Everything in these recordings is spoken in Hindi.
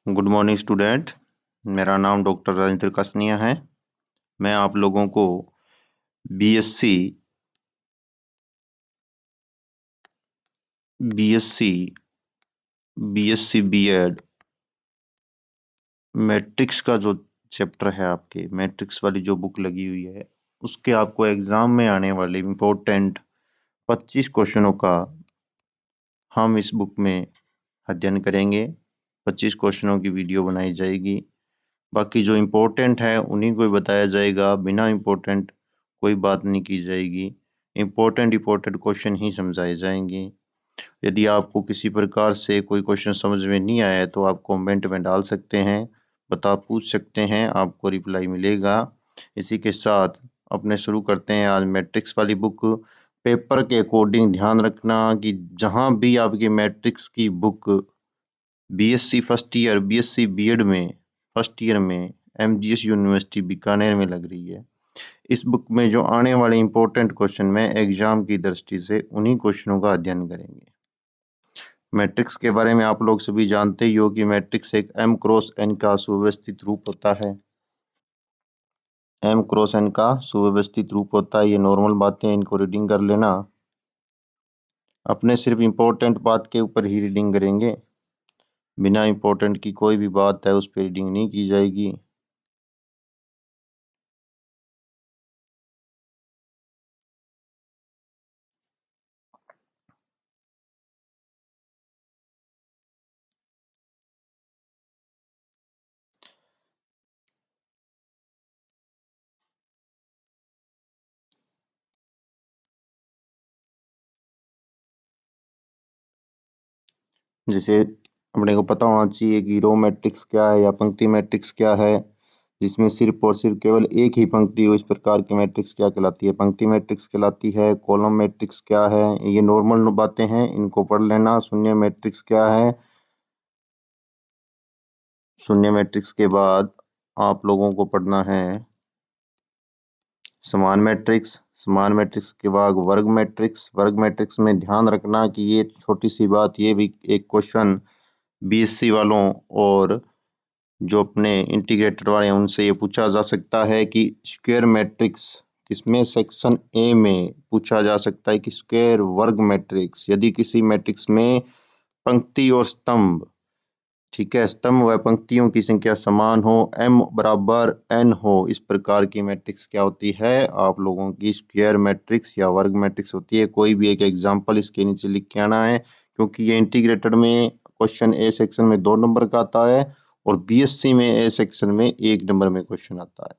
Good morning student. मेरा नाम डॉक्टर राजेंद्र कसनिया है। मैं आप लोगों को BSc BSc BSc BEd matrix का जो चैप्टर है, आपके मैट्रिक्स वाली जो बुक लगी हुई है, उसके आपको एग्जाम में आने वाले इम्पोर्टेंट 25 क्वेश्चनों का हम इस बुक में अध्ययन करेंगे। 25 क्वेश्चनों की वीडियो बनाई जाएगी। बाकी जो इम्पोर्टेंट है उन्हीं को ही बताया जाएगा, बिना इम्पोर्टेंट कोई बात नहीं की जाएगी। इम्पोर्टेंट क्वेश्चन ही समझाए जाएंगे। यदि आपको किसी प्रकार से कोई क्वेश्चन समझ में नहीं आया है तो आप कमेंट में डाल सकते हैं, पूछ सकते हैं, आपको रिप्लाई मिलेगा। इसी के साथ अपने शुरू करते हैं आज मैट्रिक्स वाली बुक। पेपर के अकॉर्डिंग ध्यान रखना कि जहां भी आपकी मैट्रिक्स की book BSc first year, BSc BEd में फर्स्ट ईयर में एमजीएस यूनिवर्सिटी बीकानेर में लग रही है, इस बुक में जो आने वाले इंपॉर्टेंट क्वेश्चन में एग्जाम की दृष्टि से उन्हीं क्वेश्चनों का अध्ययन करेंगे। मैट्रिक्स के बारे में आप लोग सभी जानते ही हो कि मैट्रिक्स एक m क्रॉस n का सुव्यवस्थित रूप होता है। m क्रॉस n का सुव्यवस्थित रूप होता है। ये नॉर्मल बातें, इनको रीडिंग कर लेना। अपने सिर्फ इम्पोर्टेंट बात के ऊपर ही रीडिंग करेंगे, बिना इम्पोर्टेंट की कोई भी बात है उस पर रीडिंग नहीं की जाएगी। जैसे अपने को पता होना चाहिए कि रो मैट्रिक्स क्या है या पंक्ति मैट्रिक्स क्या है, जिसमें सिर्फ और सिर्फ केवल एक ही पंक्ति हो, इस प्रकार की मैट्रिक्स क्या कहलाती है? पंक्ति मैट्रिक्स कहलाती है। कॉलम मैट्रिक्स क्या है? ये नॉर्मल बातें हैं, इनको पढ़ लेना। शून्य मैट्रिक्स क्या है? शून्य मैट्रिक्स के बाद आप लोगों को पढ़ना है समान मैट्रिक्स। समान मैट्रिक्स के बाद वर्ग मैट्रिक्स। वर्ग मैट्रिक्स में ध्यान रखना कि ये छोटी सी बात, ये भी एक क्वेश्चन बीएससी वालों और जो अपने इंटीग्रेटेड वाले हैं उनसे ये पूछा जा सकता है कि स्क्वायर मैट्रिक्स किसमें सेक्शन ए में पूछा जा सकता है कि स्क्वायर वर्ग मैट्रिक्स, यदि किसी मैट्रिक्स में पंक्ति और स्तंभ, ठीक है, स्तंभ व पंक्तियों की संख्या समान हो, m बराबर n हो, इस प्रकार की मैट्रिक्स क्या होती है? आप लोगों की स्क्वायर मैट्रिक्स या वर्ग मैट्रिक्स होती है। कोई भी एक एग्जांपल इसके नीचे लिख के आना है, क्योंकि ये इंटीग्रेटेड में क्वेश्चन ए सेक्शन में 2 नंबर का आता है और बीएससी में ए सेक्शन में 1 नंबर में क्वेश्चन आता है।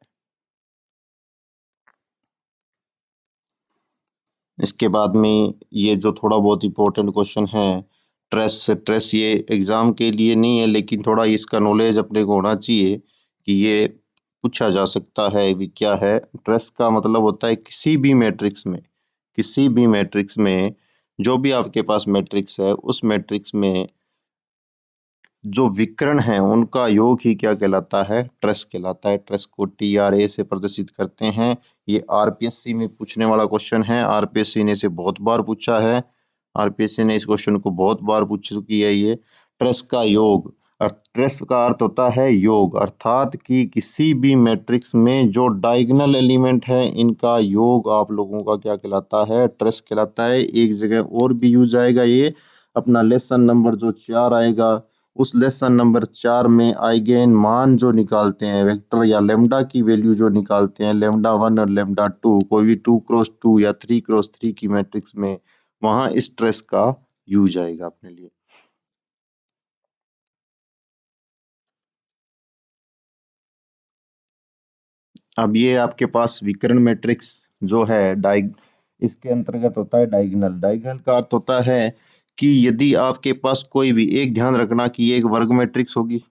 इसके बाद में ये जो थोड़ा बहुत इंपॉर्टेंट क्वेश्चन है, ट्रेस ये एग्जाम के लिए नहीं है, लेकिन थोड़ा इसका नॉलेज अपने को होना चाहिए कि ये पूछा जा सकता है भी क्या है। ट्रेस का मतलब होता है किसी भी मैट्रिक्स में, किसी भी मैट्रिक्स में जो भी आपके पास मैट्रिक्स है, उस मैट्रिक्स में जो विकर्ण है उनका योग ही क्या कहलाता है? ट्रेस कहलाता है। ट्रेस को TRA से प्रदर्शित करते हैं। ये आरपीएससी में पूछने वाला क्वेश्चन है। आरपीएससी ने इसे बहुत बार पूछा है। आरपीएससी ने इस क्वेश्चन को बहुत बार पूछ चुकी है। ये ट्रेस का योग, और ट्रेस का अर्थ होता है योग, अर्थात कि किसी भी मैट्रिक्स में जो डायगोनल एलिमेंट है इनका योग आप लोगों का क्या कहलाता है? ट्रेस कहलाता है। एक जगह और भी यूज आएगा ये, अपना लेसन नंबर जो 4 आएगा, उस लेसन नंबर 4 में आइगेन मान जो निकालते हैं, वेक्टर या लेमडा की वैल्यू जो निकालते हैं, लेमडा 1 और लेमडा 2, कोई भी 2x2 या 3x3 की मैट्रिक्स में, वहां इस ट्रेस का यूज आएगा अपने लिए। अब ये आपके पास विकर्ण मैट्रिक्स जो है इसके अंतर्गत होता है डायगोनल। डायगोनल का अर्थ होता है कि यदि आपके पास कोई भी एक, ध्यान रखना कि ये एक वर्ग मैट्रिक्स होगी,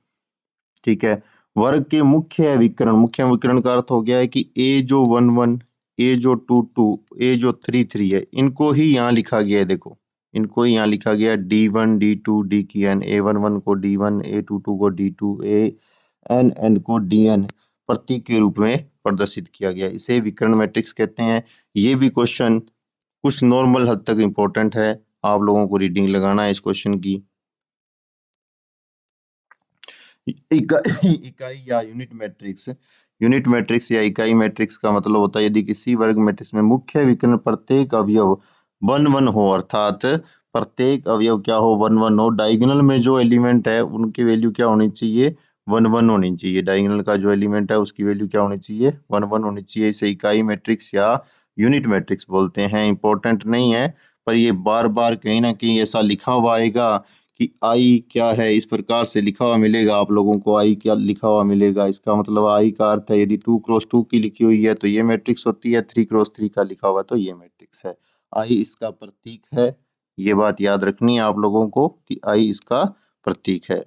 ठीक है। वर्ग के मुख्य विकर्ण, मुख्य विकर्ण का अर्थ हो गया है कि ए जो 1 1, ए जो 2 2, ए जो 3 3 है, इनको ही यहाँ लिखा गया है। देखो, इनको ही यहाँ लिखा गया है D1 D2 D की n, A11 को D1, A22 को D2, AN को DN प्रतीक के रूप में प्रदर्शित किया गया। इसे विकर्ण मैट्रिक्स कहते हैं। ये भी क्वेश्चन कुछ नॉर्मल हद तक इंपॉर्टेंट है, आप लोगों को रीडिंग लगाना है इस क्वेश्चन की। इकाई या यूनिट मैट्रिक्स। यूनिट मैट्रिक्स या इकाई मैट्रिक्स का मतलब होता है यदि किसी वर्ग मैट्रिक्स में मुख्य विकर्ण प्रत्येक अवयव वन वन हो, अर्थात प्रत्येक अवयव क्या हो, वन वन हो। डायगोनल में जो एलिमेंट है उनकी वैल्यू क्या होनी चाहिए, वन वन होनी चाहिए। डायगोनल का जो एलिमेंट है उसकी वैल्यू क्या होनी चाहिए, वन वन होनी चाहिए। इसे इकाई मैट्रिक्स या यूनिट मैट्रिक्स बोलते हैं। इंपॉर्टेंट नहीं है, पर ये बार बार कहीं ना कहीं ऐसा लिखा हुआ आएगा कि आई क्या है, इस प्रकार से लिखा हुआ मिलेगा आप लोगों को। आई क्या लिखा हुआ मिलेगा, इसका मतलब आई का अर्थ है यदि 2x2 की लिखी हुई है तो ये मैट्रिक्स होती है, 3x3 का लिखा हुआ तो ये मैट्रिक्स है। आई इसका प्रतीक है, ये बात याद रखनी है आप लोगों को कि आई इसका प्रतीक है।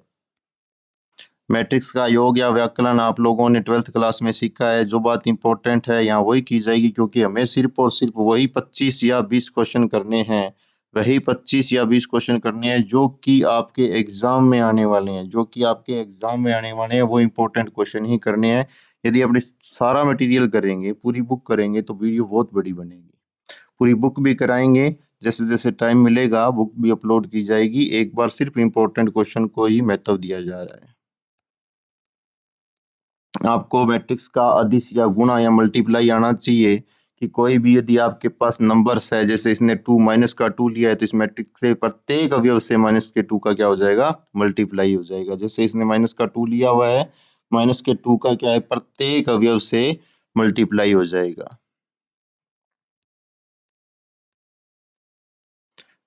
मैट्रिक्स का योग या व्याकलन आप लोगों ने 12th क्लास में सीखा है। जो बात इंपॉर्टेंट है यहाँ वही की जाएगी, क्योंकि हमें सिर्फ और सिर्फ वही 25 या 20 क्वेश्चन करने हैं। वही 25 या 20 क्वेश्चन करने हैं जो कि आपके एग्जाम में आने वाले हैं, जो कि आपके एग्जाम में आने वाले हैं, वो इंपॉर्टेंट क्वेश्चन ही करने हैं। यदि अपने सारा मटेरियल करेंगे, पूरी बुक करेंगे तो वीडियो बहुत बड़ी बनेगी। पूरी बुक भी कराएंगे, जैसे जैसे टाइम मिलेगा बुक भी अपलोड की जाएगी। एक बार सिर्फ इंपॉर्टेंट क्वेश्चन को ही महत्व दिया जा रहा है। आपको मैट्रिक्स का अदिश या गुणा या मल्टीप्लाई आना चाहिए कि कोई भी यदि आपके पास नंबर्स है, जैसे इसने 2 माइनस का 2 लिया है तो इस मैट्रिक्स से प्रत्येक अवयव से माइनस के 2 का क्या हो जाएगा, मल्टीप्लाई हो जाएगा। जैसे इसने माइनस का 2 लिया हुआ है, माइनस के 2 का क्या है, प्रत्येक अवयव से मल्टीप्लाई हो जाएगा।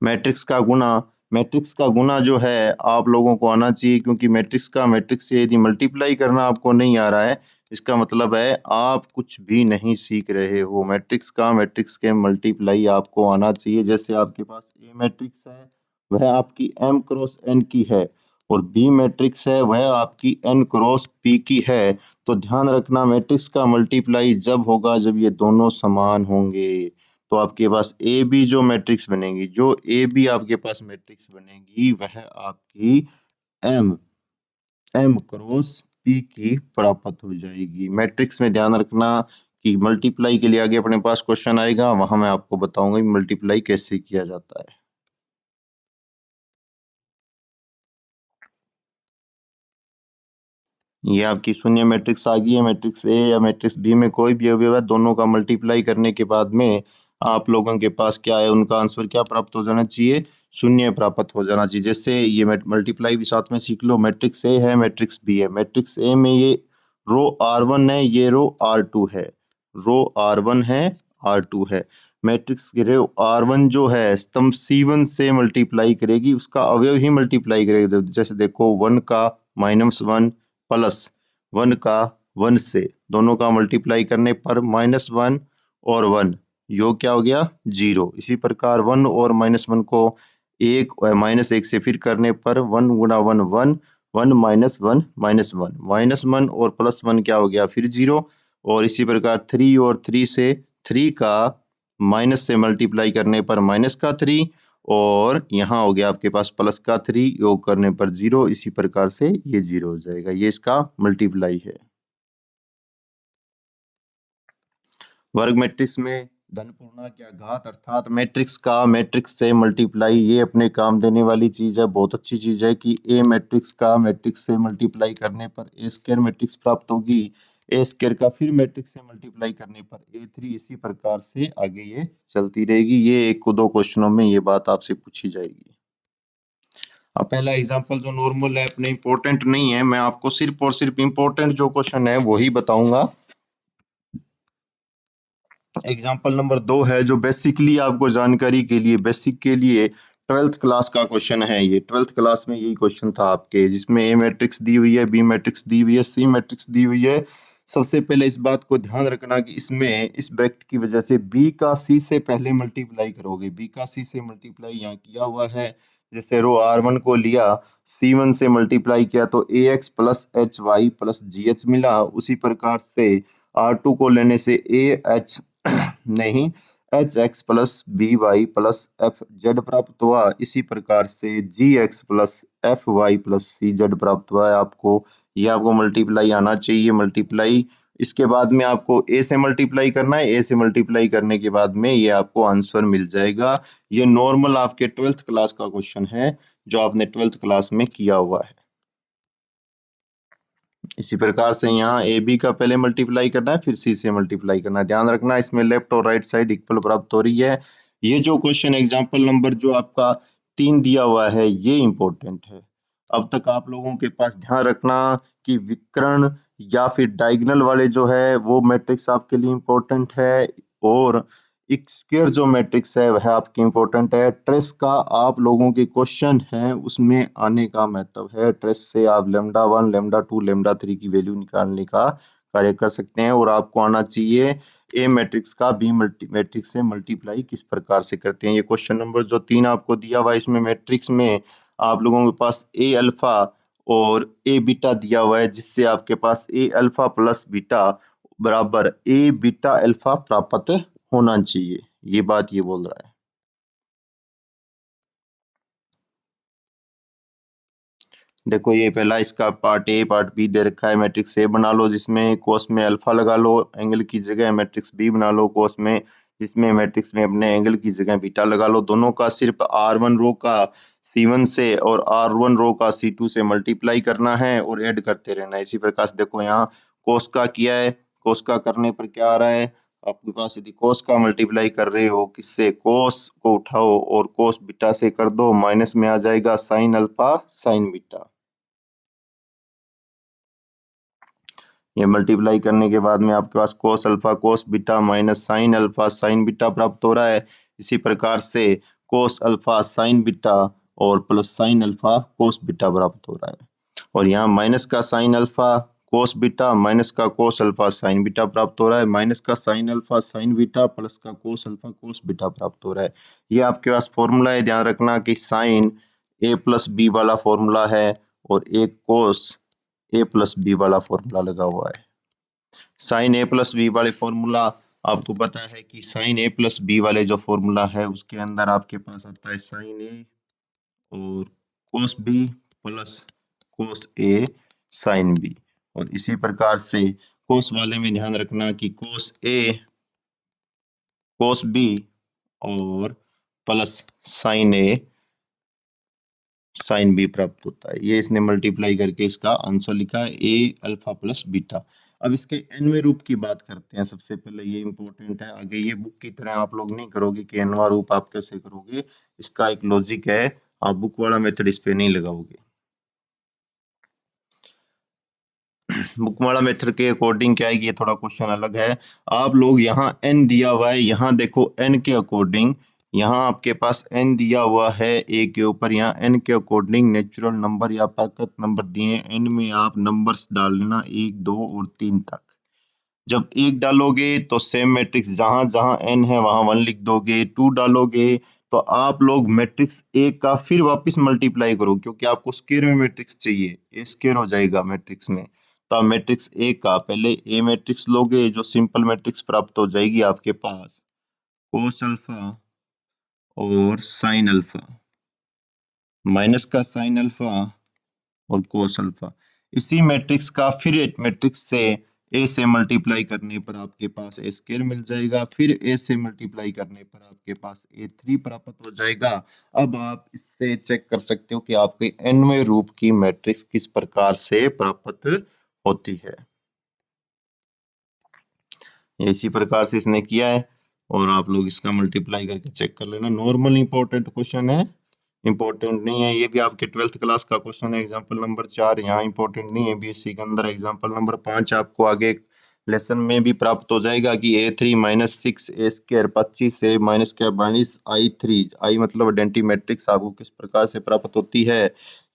मैट्रिक्स का गुणा, मैट्रिक्स का गुणा जो है आप लोगों को आना चाहिए, क्योंकि मैट्रिक्स का मैट्रिक्स से यदि मल्टीप्लाई करना आपको नहीं आ रहा है, इसका मतलब है आप कुछ भी नहीं सीख रहे हो। मैट्रिक्स का मैट्रिक्स के मल्टीप्लाई आपको आना चाहिए। जैसे आपके पास ए मैट्रिक्स है, वह आपकी m क्रॉस n की है, और बी मैट्रिक्स है वह आपकी n क्रॉस p की है। तो ध्यान रखना, मैट्रिक्स का मल्टीप्लाई जब होगा जब ये दोनों समान होंगे। तो आपके पास ए बी जो मैट्रिक्स बनेगी, जो ए बी आपके पास मैट्रिक्स बनेगी, वह आपकी एम एम क्रॉस पी की प्राप्त हो जाएगी। मैट्रिक्स में ध्यान रखना कि मल्टीप्लाई के लिए आगे अपने पास क्वेश्चन आएगा, वहां मैं आपको बताऊंगा कि मल्टीप्लाई कैसे किया जाता है। ये आपकी शून्य मैट्रिक्स आ गई है। मैट्रिक्स ए या मैट्रिक्स बी में कोई भी अवयव है, दोनों का मल्टीप्लाई करने के बाद में आप लोगों के पास क्या है, उनका आंसर क्या प्राप्त हो जाना चाहिए, शून्य प्राप्त हो जाना चाहिए। जैसे ये मल्टीप्लाई भी साथ में सीख लो। मैट्रिक्स ए है, मैट्रिक्स बी है। मैट्रिक्स ए में ये रो R1 है, ये रो R2 है। रो R1 है, R2 है। मैट्रिक्स की रो R1 जो है स्तंभ C1 से मल्टीप्लाई करेगी, उसका अवयव ही मल्टीप्लाई करेगी। जैसे देखो 1 का -1 प्लस 1 का 1 से, दोनों का मल्टीप्लाई करने पर -1 और 1 योग क्या हो गया, 0। इसी प्रकार 1 और -1 को एक -1 से फिर करने पर 1 गुणा 1 1, 1 -1 -1, -1 और +1 क्या हो गया, फिर 0। और इसी प्रकार 3 और 3 से, 3 का माइनस से मल्टीप्लाई करने पर माइनस का 3, और यहाँ हो गया आपके पास प्लस का 3, योग करने पर 0। इसी प्रकार से ये 0 हो जाएगा। ये इसका मल्टीप्लाई है। वर्ग मैट्रिक्स में धन पूर्णांक या घात, अर्थात मैट्रिक्स का मैट्रिक्स से मल्टीप्लाई, ये अपने काम देने वाली चीज है। बहुत अच्छी चीज है कि ए मैट्रिक्स का मैट्रिक्स से मल्टीप्लाई करने पर ए स्क्वायर मैट्रिक्स प्राप्त होगी। ए स्क्वायर का फिर मैट्रिक्स से मल्टीप्लाई करने पर A3। इसी प्रकार से आगे ये चलती रहेगी। ये 1-2 क्वेश्चनों में ये बात आपसे पूछी जाएगी। अब पहला एग्जांपल जो नॉर्मल है, अपने इंपॉर्टेंट नहीं है, मैं आपको सिर्फ और सिर्फ इंपॉर्टेंट जो क्वेश्चन है वही बताऊंगा। एग्जाम्पल नंबर 2 है, जो बेसिकली आपको जानकारी के लिए, बेसिक के लिए 12th क्लास का क्वेश्चन है। ये 12th क्लास में यही क्वेश्चन था आपके, जिसमें ए मैट्रिक्स दी हुई है, बी मैट्रिक्स दी हुई है, सी मैट्रिक्स दी हुई है। सबसे पहले इस बात को ध्यान रखना कि इसमें इस ब्रैकेट की वजह से बी का सी से पहले मल्टीप्लाई करोगे। बी का सी से मल्टीप्लाई यहाँ किया हुआ है। जैसे रो R1 को लिया, C1 से मल्टीप्लाई किया तो AX plus HY plus GH मिला। उसी प्रकार से R2 को लेने से AH नहीं, HX plus BY plus FZ प्राप्त हुआ। इसी प्रकार से GX plus FY plus CZ प्राप्त हुआ है आपको। ये आपको मल्टीप्लाई आना चाहिए। मल्टीप्लाई इसके बाद में आपको A से मल्टीप्लाई करना है। A से मल्टीप्लाई करने के बाद में ये आपको आंसर मिल जाएगा। ये नॉर्मल आपके 12th क्लास का क्वेश्चन है, जो आपने 12th क्लास में किया हुआ है। इसी प्रकार से यहाँ ए बी का पहले मल्टीप्लाई करना है, फिर सी से मल्टीप्लाई करना है। ध्यान रखना इसमें लेफ्ट और राइट साइड इक्वल प्राप्त हो रही है। ये जो क्वेश्चन एग्जाम्पल नंबर जो आपका 3 दिया हुआ है ये इंपॉर्टेंट है। अब तक आप लोगों के पास ध्यान रखना कि विकर्ण या फिर डायगोनल वाले जो है वो मैट्रिक्स आपके लिए इंपॉर्टेंट है, और एक स्क्वायर जो मैट्रिक्स है वह आपकी इंपॉर्टेंट है। ट्रेस का आप लोगों के क्वेश्चन है उसमें आने का महत्व है। ट्रेस से आप लेमडा 1 लेमडा 2 लेमडा 3 की वैल्यू निकालने का कार्य कर सकते हैं, और आपको आना चाहिए ए मैट्रिक्स का बी मैट्रिक्स से मल्टीप्लाई किस प्रकार से करते हैं। ये क्वेश्चन नंबर जो 3 आपको दिया हुआ है इसमें मैट्रिक्स में आप लोगों के पास ए अल्फा और ए बीटा दिया हुआ है, जिससे आपके पास ए अल्फा प्लस बीटा बराबर ए बीटा अल्फा प्राप्त होना चाहिए। ये बात ये बोल रहा है। देखो ये पहला इसका पार्ट ए पार्ट बी दे रखा है। मैट्रिक्स ए बना लो जिसमें कोस में अल्फा लगा लो एंगल की जगह। मैट्रिक्स बी बना लो कोस में, जिसमें मैट्रिक्स में अपने एंगल की जगह बीटा लगा लो। दोनों का सिर्फ R1 रो का C1 से और R1 रो का C2 से मल्टीप्लाई करना है और ऐड करते रहना है। इसी प्रकार से देखो यहाँ कोस का किया है, कोस का करने पर क्या आ रहा है आपके पास, यदि कोस का मल्टीप्लाई कर रहे हो किससे, कोस को उठाओ और कोस बीटा से कर दो, माइनस में आ जाएगा साइन अल्फा साइन बीटा। ये मल्टीप्लाई करने के बाद में आपके पास cos alpha cos beta minus sine alpha sine beta प्राप्त हो रहा है। इसी प्रकार से कोस अल्फा साइन बीटा और plus sine alpha cos beta प्राप्त हो रहा है। और यहाँ माइनस का sine alpha cos beta minus का कोस अल्फा साइन बीटा प्राप्त हो रहा है। माइनस का sine alpha sine beta plus का कोस अल्फा कोस बीटा प्राप्त हो रहा है। ये आपके पास फॉर्मूला है। ध्यान रखना कि साइन ए प्लस बी वाला फॉर्मूला है और एक कोस ए प्लस बी वाला फॉर्मूला लगा हुआ है। साइन ए प्लस बी वाले फॉर्मूला आपको पता है कि साइन ए प्लस बी वाले जो फॉर्मूला है उसके अंदर आपके पास आता है साइन ए और कोस बी प्लस कोस ए साइन बी। और इसी प्रकार से कोस वाले में ध्यान रखना कि कोस ए कोस बी और प्लस साइन ए साइन बी प्राप्त होता है। ये इसने मल्टीप्लाई करके इसका आंसर लिखा है ए अल्फा प्लस बीटा। अब इसके एनवें रूप की बात करते हैं। सबसे पहले ये इंपॉर्टेंट है, आगे ये बुक की तरह आप लोग नहीं करोगे कि एनवा रूप आप कैसे करोगे। इसका एक लॉजिक है, आप बुक वाला मेथड इस पे नहीं लगाओगे। बुक वाला मेथड के अकॉर्डिंग क्या है कि ये थोड़ा क्वेश्चन अलग है। आप लोग यहाँ एन दिया हुआ है, यहाँ देखो एन के अकॉर्डिंग, यहाँ आपके पास एन दिया हुआ है ए के ऊपर, यहाँ एन के अकॉर्डिंग नेचुरल नंबर या प्राकृत नंबर दिए हैं। एन में आप नंबर्स डाल लेना 1 2 और 3 तक। जब 1 डालोगे तो सेम मैट्रिक्स जहां जहां एन है वहां 1 लिख दोगे। 2 डालोगे तो आप लोग मैट्रिक्स ए का फिर वापस मल्टीप्लाई करो, क्योंकि आपको स्क्वायर में मैट्रिक्स चाहिए, ए स्क्वायर हो जाएगा मैट्रिक्स में। तो आप मैट्रिक्स ए का पहले ए मैट्रिक्स लोगे जो सिंपल मैट्रिक्स प्राप्त हो जाएगी आपके पास कोस अल्फा और साइन अल्फा माइनस का साइन अल्फा और कोस अल्फा। इसी मैट्रिक्स का फिर एक मैट्रिक्स से ए से मल्टीप्लाई करने पर आपके पास ए स्क्वायर मिल जाएगा। फिर ए से मल्टीप्लाई करने पर आपके पास ए थ्री प्राप्त हो जाएगा। अब आप इससे चेक कर सकते हो कि आपके एनवें रूप की मैट्रिक्स किस प्रकार से प्राप्त होती है। इसी प्रकार से इसने किया है और आप लोग इसका मल्टीप्लाई करके चेक कर लेना। नॉर्मल इंपॉर्टेंट क्वेश्चन है, इंपॉर्टेंट नहीं है। ये भी आपके 12th क्लास का क्वेश्चन है, एग्जांपल नंबर 4। यहाँ इंपॉर्टेंट नहीं है बीएससी के अंदर। एग्जांपल नंबर 5 आपको आगे लेसन में भी प्राप्त हो जाएगा कि a3 माइनस 6 ए स्क्वायर 25 से माइनस क्या 22 I3 आई मतलब आइडेंटिटी मैट्रिक्स आपको किस प्रकार से प्राप्त होती है।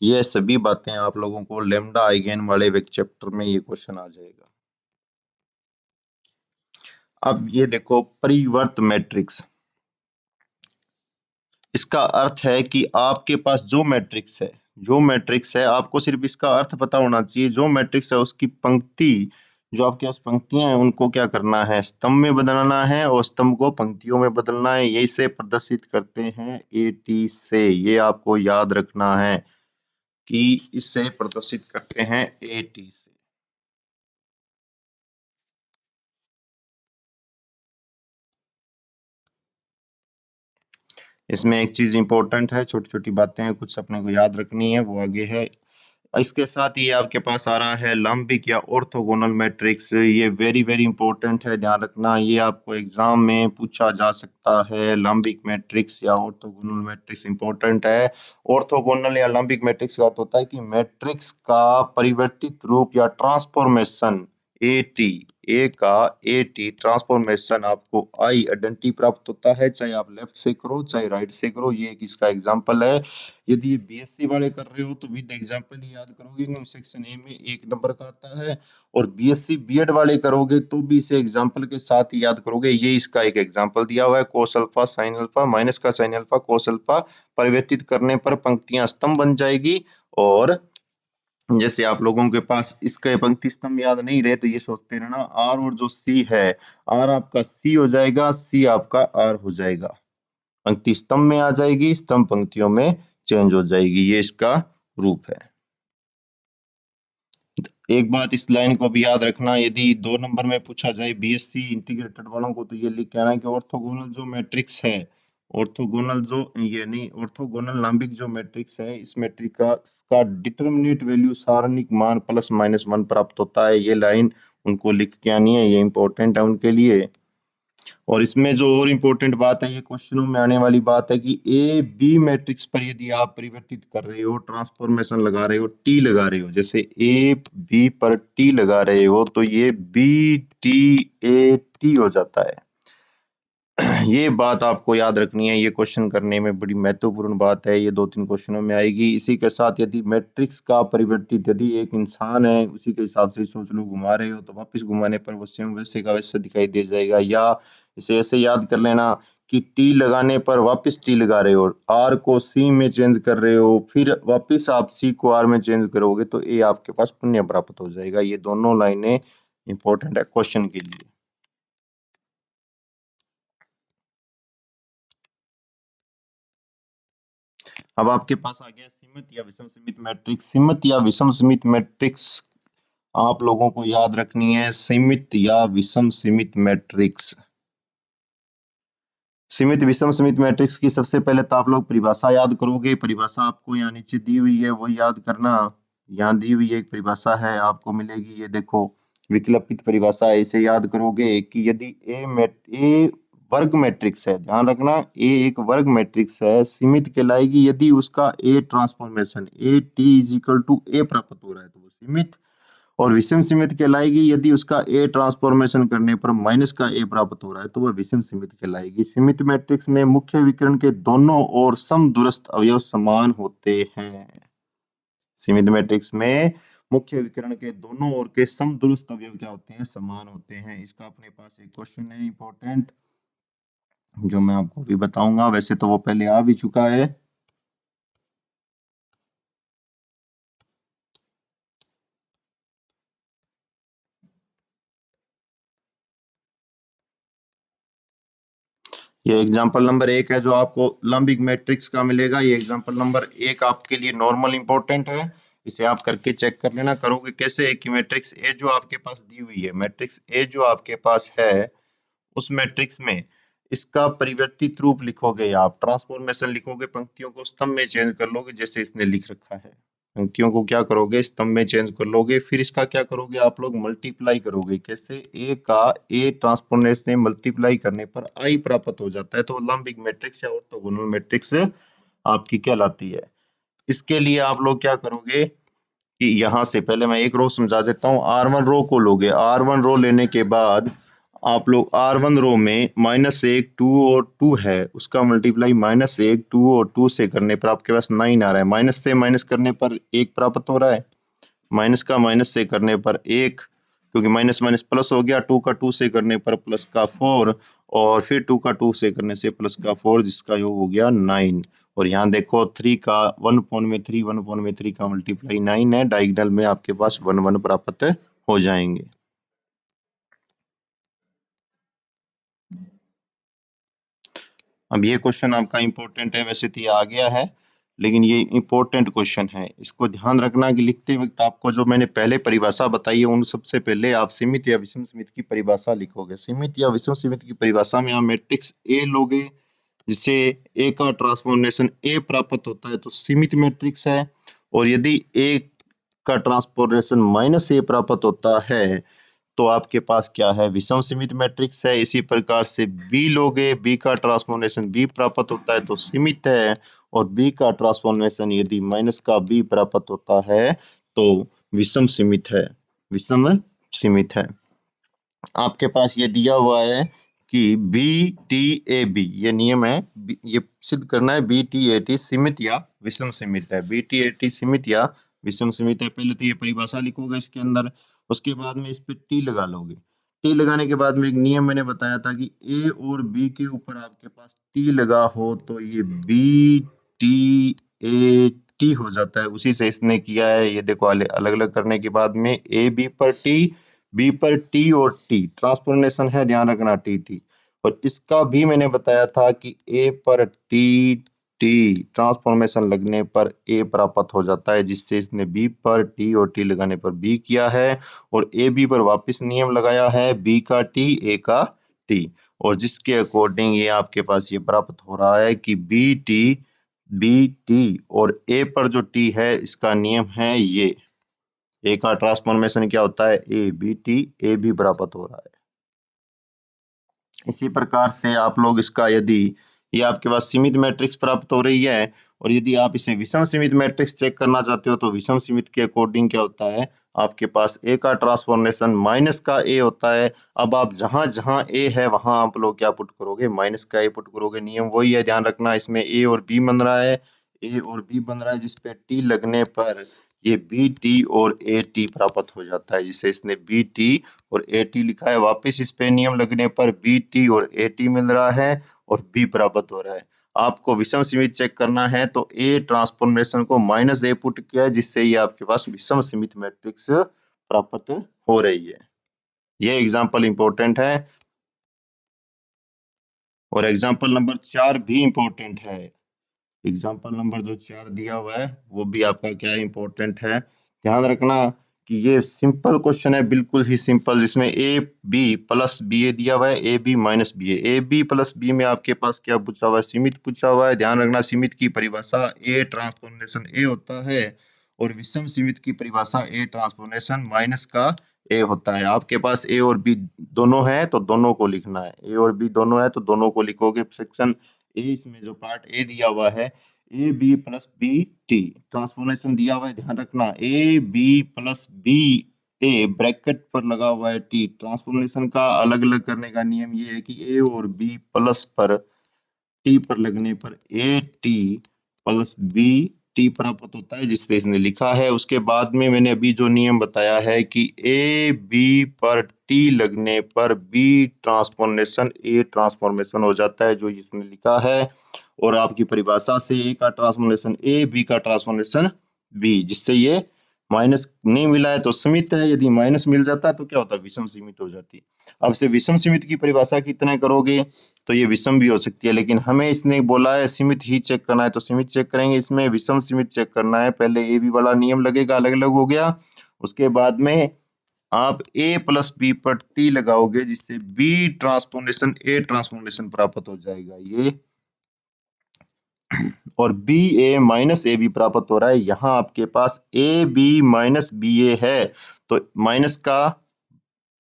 ये सभी बातें आप लोगों को लेमडा आइगेन वाले चैप्टर में ये क्वेश्चन आ जाएगा। अब ये देखो परिवर्त मैट्रिक्स, इसका अर्थ है कि आपके पास जो मैट्रिक्स है आपको सिर्फ इसका अर्थ पता होना चाहिए। जो मैट्रिक्स है उसकी पंक्ति, जो आपके पास पंक्तियां हैं उनको क्या करना है, स्तंभ में बदलना है और स्तंभ को पंक्तियों में बदलना है। यही से प्रदर्शित करते हैं AT से। ये आपको याद रखना है कि इससे प्रदर्शित करते हैं AT से। इसमें एक चीज इंपॉर्टेंट है, छोटी छोटी बातें हैं कुछ अपने को याद रखनी है, वो आगे है। इसके साथ ये आपके पास आ रहा है लंबिक या ऑर्थोगोनल मैट्रिक्स। ये वेरी वेरी इंपॉर्टेंट है, ध्यान रखना, ये आपको एग्जाम में पूछा जा सकता है। लंबिक मैट्रिक्स या ऑर्थोगोनल मैट्रिक्स इंपॉर्टेंट है। ऑर्थोगोनल या लंबिक मैट्रिक्स का अर्थ होता है कि मैट्रिक्स का परिवर्तित रूप या ट्रांसफॉर्मेशन एटी, ए का एटी ट्रांसफॉर्मेशन आपको आई आइडेंटिटी प्राप्त होता है, चाहे आप लेफ्ट से करो चाहे राइट से करो। ये एक इसका एग्जांपल है। यदि ये बीएससी वाले कर रहे हो तो विद एग्जांपल ही याद करोगे, सेक्शन ए में 1 नंबर का आता है। और बीएससी बीएड वाले करोगे तो भी इसे एग्जांपल के साथ ही याद करोगे। ये इसका एक एग्जांपल दिया हुआ है, कोस अल्फा साइन अल्फा माइनस का साइन अल्फा कोस अल्फा परिवर्तित करने पर पंक्तियां स्तंभ बन जाएगी। और जैसे आप लोगों के पास इसके पंक्ति स्तंभ याद नहीं रहे तो ये सोचते रहना, आर और जो सी है, आर आपका सी हो जाएगा, सी आपका आर हो जाएगा। पंक्ति स्तंभ में आ जाएगी, स्तंभ पंक्तियों में चेंज हो जाएगी। ये इसका रूप है। एक बात इस लाइन को भी याद रखना, यदि 2 नंबर में पूछा जाए बीएससी इंटीग्रेटेड वालों को तो ये लिख के आना कि ऑर्थोगोनल जो मैट्रिक्स है, ऑर्थोगोनल जो ये नहीं, ऑर्थोगोनल लंबिक जो मैट्रिक्स है, इस मैट्रिक्स का डिटरमिनेट वैल्यू सारणिक मान +-1 प्राप्त होता है। ये लाइन उनको लिख के आनी है, ये इंपॉर्टेंट है उनके लिए। और इसमें जो और इम्पोर्टेंट बात है, ये क्वेश्चनों में आने वाली बात है कि ए बी मैट्रिक्स पर यदि आप परिवर्तित कर रहे हो, ट्रांसफॉर्मेशन लगा रहे हो, टी लगा रहे हो, जैसे ए बी पर टी लगा रहे हो तो ये बी टी ए टी हो जाता है। ये बात आपको याद रखनी है, ये क्वेश्चन करने में बड़ी महत्वपूर्ण बात है। ये 2-3 क्वेश्चनों में आएगी। इसी के साथ यदि मैट्रिक्स का परिवर्तित, यदि एक इंसान है उसी के हिसाब से सोच लो घुमा रहे हो तो वापस घुमाने पर वो सेम वैसे का वैसा दिखाई दे जाएगा। या इसे ऐसे याद कर लेना कि टी लगाने पर वापस टी लगा रहे हो, आर को सी में चेंज कर रहे हो, फिर वापस आप सी को आर में चेंज करोगे तो ए आपके पास पुण्य प्राप्त हो जाएगा। ये दोनों लाइनें इंपॉर्टेंट है क्वेश्चन के लिए। अब आपके पास आ गया सीमित या विषम सीमित मैट्रिक्स। सीमित या विषम सीमित मैट्रिक्स आप लोगों को याद रखनी है। सीमित या विषम सीमित मैट्रिक्स, सीमित विषम सीमित मैट्रिक्स की सबसे पहले तो आप लोग परिभाषा याद करोगे। परिभाषा आपको यहाँ नीचे दी हुई है, वो याद करना। यहाँ दी हुई एक परिभाषा है, आपको मिलेगी, ये देखो विकल्पित परिभाषा है। इसे याद करोगे कि यदि ए वर्ग मैट्रिक्स है, ध्यान रखना, ए एक वर्ग मैट्रिक्स है, सीमित कहलाएगी यदि उसका A transformation A T is equal to A प्राप्त हो रहा है तो वो सीमित। और विषम सीमित कहलाएगी यदि उसका ए ट्रांसफॉर्मेशन करने पर माइनस का ए प्राप्त हो रहा है तो वह विषम सीमित कहलाएगी। सीमित मैट्रिक्स में मुख्य विकर्ण के दोनों ओर समदूरस्थ अवयव समान होते हैं। सीमित मैट्रिक्स में मुख्य विकर्ण के दोनों ओर के समदूरस्थ अवयव क्या होते हैं? समान होते हैं। इसका अपने पास एक क्वेश्चन है इंपॉर्टेंट, जो मैं आपको भी बताऊंगा, वैसे तो वो पहले आ भी चुका है। ये एग्जांपल नंबर 1 है जो आपको लंबिक मैट्रिक्स का मिलेगा। ये एग्जांपल नंबर 1 आपके लिए नॉर्मल इंपॉर्टेंट है, इसे आप करके चेक कर लेना। करोगे कैसे कि मैट्रिक्स ए जो आपके पास दी हुई है, मैट्रिक्स ए जो आपके पास है, उस मैट्रिक्स में इसका परिवर्तित रूप लिखोगे, आप ट्रांसफॉर्मेशन लिखोगे, पंक्तियों को स्तंभ में चेंज कर लोगे जैसे इसने लिख रखा है। पंक्तियों को क्या करोगे? स्तंभ में चेंज कर लोगे। फिर इसका क्या करोगे? आप लोग मल्टीप्लाई करोगे। कैसे? ए का ए ट्रांसफॉर्मेशन में मल्टीप्लाई करने पर आई प्राप्त हो जाता है, तो लंबिक मैट्रिक्स या ऑर्थोगोनल मैट्रिक्स आपकी कहलाती है। इसके लिए आप लोग क्या करोगे कि यहाँ से पहले मैं एक रो समझा देता हूँ। R1 रो को लोगे, R1 रो लेने के बाद आप लोग R1 रो में -1 2 और 2 है, उसका मल्टीप्लाई -1 2 और 2 से करने पर आपके पास 9 आ रहा है। माइनस से माइनस करने पर 1 प्राप्त हो रहा है, माइनस का माइनस से करने पर 1, क्योंकि माइनस माइनस प्लस हो गया। 2 का 2 से करने पर प्लस का 4, और फिर 2 का 2 से करने से प्लस का 4, जिसका योग हो गया 9। और यहाँ देखो 3 का 1/3 का मल्टीप्लाई 9 है, डायगोनल में आपके पास 1 1 प्राप्त हो जाएंगे। अब ये क्वेश्चन आपका इंपॉर्टेंट है, वैसे तो ये आ गया है लेकिन ये इंपॉर्टेंट क्वेश्चन है। इसको ध्यान रखना कि लिखते वक्त आपको जो मैंने पहले परिभाषा बताई है, उन सबसे पहले आप सीमित या विषम सीमित की परिभाषा लिखोगे। सीमित या विषम सीमित की परिभाषा में आप मैट्रिक्स ए लोगे, जिसे ए का ट्रांसफॉर्मेशन ए प्राप्त होता है तो सीमित मैट्रिक्स है। और यदि ए का ट्रांसपोर्टेशन माइनस ए प्राप्त होता है तो आपके पास क्या है, विषम सीमित मैट्रिक्स है। इसी प्रकार से बी लोगे, बी का ट्रांसफॉर्मेशन बी प्राप्त होता है तो सीमित है, और बी का ट्रांसफॉर्मेशन यदि माइनस का बी प्राप्त होता है तो विषम सीमित है, विषम सीमित है। आपके पास ये दिया हुआ है कि बी टी ए बी, ये नियम है, ये सिद्ध करना है बी टी ए टी सीमित या विषम सीमित है। बी टी ए टी सीमित या विषम सीमित है, पहले तो ये परिभाषा लिखोगे इसके अंदर, उसके बाद में इस पे टी लगा लोगे। टी लगाने के बाद में एक नियम मैंने बताया था कि ए और बी के ऊपर आपके पास टी लगा हो तो ये बी टी ए टी हो जाता है, उसी से इसने किया है। ये देखो अलग अलग करने के बाद में ए बी पर टी, बी पर टी और टी ट्रांसफॉर्मेशन है, ध्यान रखना टी टी। और इसका भी मैंने बताया था कि ए पर टी टी ट्रांसफॉर्मेशन लगने पर ए प्राप्त हो जाता है, जिससे इसने बी पर टी और टी लगाने पर बी किया है, और ए बी पर वापस नियम लगाया है बी का टी ए का टी, और जिसके अकॉर्डिंग ये आपके पास ये प्राप्त हो रहा है कि बी टी और ए पर जो टी है इसका नियम है ये, ए का ट्रांसफॉर्मेशन क्या होता है, A B T, A B प्राप्त हो रहा है। इसी प्रकार से आप लोग इसका, यदि ये आपके पास सीमित मैट्रिक्स प्राप्त हो रही है और यदि आप इसे विषम सीमित मैट्रिक्स चेक करना चाहते हो तो विषम सीमित के अकॉर्डिंग क्या होता है, आपके पास ए का ट्रांसफॉर्मेशन माइनस का ए होता है। अब आप जहां जहां ए है वहां आप लोग क्या पुट करोगे, माइनस का ए पुट करोगे। नियम वही है, ध्यान रखना, इसमें ए और बी बन रहा है, ए और बी बन रहा है, जिसपे टी लगने पर ये बी टी और ए टी प्राप्त हो जाता है, जिसे इसने बी टी और ए टी लिखा है। वापस इस पे नियम लगने पर बी टी और ए टी मिल रहा है और बी प्राप्त हो रहा है। आपको विषम सीमित चेक करना है तो ए ट्रांसफॉर्मेशन को माइनस ए पुट किया है, जिससे ये आपके पास विषम सीमित मैट्रिक्स प्राप्त हो रही है। ये एग्जाम्पल इंपॉर्टेंट है, और एग्जाम्पल नंबर 4 भी इंपॉर्टेंट है। एग्जाम्पल नंबर जो 4 दिया हुआ है वो भी आपका क्या इंपॉर्टेंट है, ध्यान रखना कि ये सिंपल क्वेश्चन है, बिल्कुल ही सिंपल, जिसमें A B plus B A दिया हुआ है, A B minus B A B plus B में आपके पास क्या पूछा हुआ है, सीमित पूछा हुआ है। ध्यान रखना, सीमित की परिभाषा ए ट्रांसफॉर्मेशन ए होता है, और विषम सीमित की परिभाषा ए ट्रांसफॉर्मेशन माइनस का ए होता है। आपके पास ए और बी दोनों है तो दोनों को लिखना है, ए और बी दोनों है तो दोनों को लिखोगे। सेक्शन ए, इसमें जो पार्ट ए दिया हुआ है, A B plus B T transformation दिया हुआ है, ध्यान रखना, A B plus B A bracket पर लगा हुआ है टी। ट्रांसफॉर्मेशन का अलग अलग करने का नियम ये है कि ए और बी प्लस पर टी पर लगने पर A T plus B T प्राप्त होता है, जिससे इसने लिखा है। उसके बाद में मैंने अभी जो नियम बताया है कि ए बी पर टी लगने पर बी ट्रांसफॉर्मेशन ए ट्रांसफॉर्मेशन हो जाता है, जो इसने लिखा है। और आपकी परिभाषा से ए का ट्रांसफॉर्मेशन ए, बी का ट्रांसफॉर्मेशन बी, जिससे ये माइनस नहीं मिला है तो सीमित है, यदि माइनस मिल जाता है तो क्या होता है, विषम सीमित हो जाती है। अब से विषम सीमित की परिभाषा कितने करोगे तो ये विषम भी हो सकती है, लेकिन हमें इसने बोला है सीमित ही चेक करना है तो सीमित चेक करेंगे। इसमें विषम सीमित चेक करना है, पहले ए बी वाला नियम लगेगा, अलग अलग हो गया। उसके बाद में आप ए प्लस बी पर टी लगाओगे, जिससे बी ट्रांसफॉर्मेशन ए ट्रांसफॉर्मेशन प्राप्त हो जाएगा ये, और B A minus A B प्राप्त हो रहा है। यहाँ आपके पास A B minus B A है तो माइनस का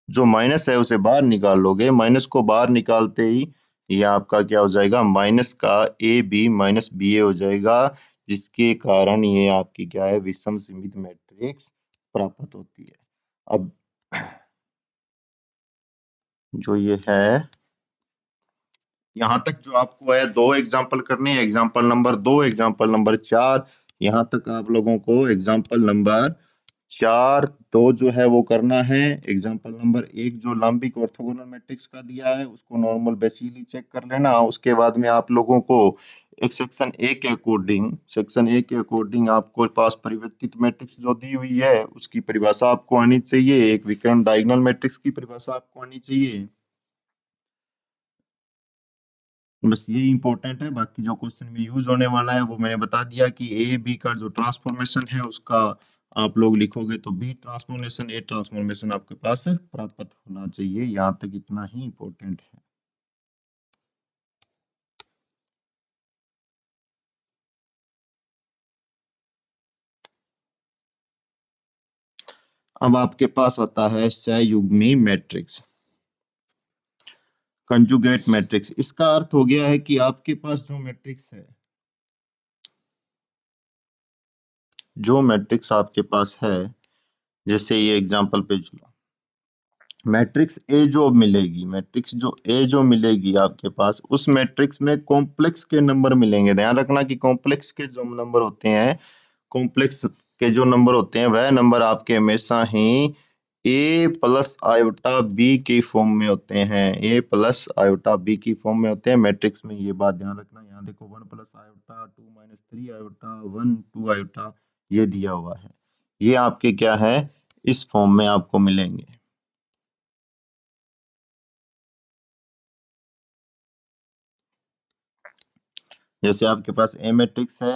जो माइनस है उसे बाहर निकाल लोगे, माइनस को बाहर निकालते ही ये आपका क्या हो जाएगा, माइनस का ए बी माइनस बी ए हो जाएगा, जिसके कारण ये आपकी क्या है, विषम सीमित मैट्रिक्स प्राप्त होती है। अब जो ये है, यहाँ तक जो आपको है 2 एग्जाम्पल करने हैं, एग्जाम्पल नंबर 2, एग्जाम्पल नंबर 4। यहाँ तक आप लोगों को एग्जाम्पल नंबर 4 2 जो है वो करना है। एग्जाम्पल नंबर 1 जो लाम्बिक ऑर्थोगोनल मैट्रिक्स का दिया है उसको नॉर्मल बेसिकली चेक कर लेना। उसके बाद में आप लोगों को एक सेक्शन ए के अकॉर्डिंग आपको पास परिवर्तित मैट्रिक्स जो दी हुई है उसकी परिभाषा आपको आनी चाहिए, एक विकर्ण डायगोनल मैट्रिक्स की परिभाषा आपको आनी चाहिए। बस ये इंपॉर्टेंट है, बाकी जो क्वेश्चन में यूज होने वाला है वो मैंने बता दिया कि ए बी का जो ट्रांसफॉर्मेशन है उसका आप लोग लिखोगे तो बी ट्रांसफॉर्मेशन ए ट्रांसफॉर्मेशन आपके पास प्राप्त होना चाहिए। यहाँ तक इतना ही इंपॉर्टेंट है। अब आपके पास आता है सहयुग्मी मैट्रिक्स, कंजुगेट मैट्रिक्स। इसका अर्थ हो गया है कि आपके पास जो मैट्रिक्स आपके पास है, जैसे ये एग्जांपल पे मैट्रिक्स जो ए जो मिलेगी आपके पास, उस मैट्रिक्स में कॉम्प्लेक्स के नंबर मिलेंगे। ध्यान रखना कि कॉम्प्लेक्स के जो नंबर होते हैं, कॉम्प्लेक्स के जो नंबर होते हैं वह नंबर आपके हमेशा ही ए प्लस आयोटा बी की फॉर्म में होते हैं। ए प्लस आयोटा बी की फॉर्म में होते हैं मैट्रिक्स में। ये बात ध्यान रखना। यहाँ देखो 1 plus iota 2 minus 3 iota 1 2 iota ये दिया हुआ है। ये आपके क्या है, इस फॉर्म में आपको मिलेंगे। जैसे आपके पास ए मैट्रिक्स है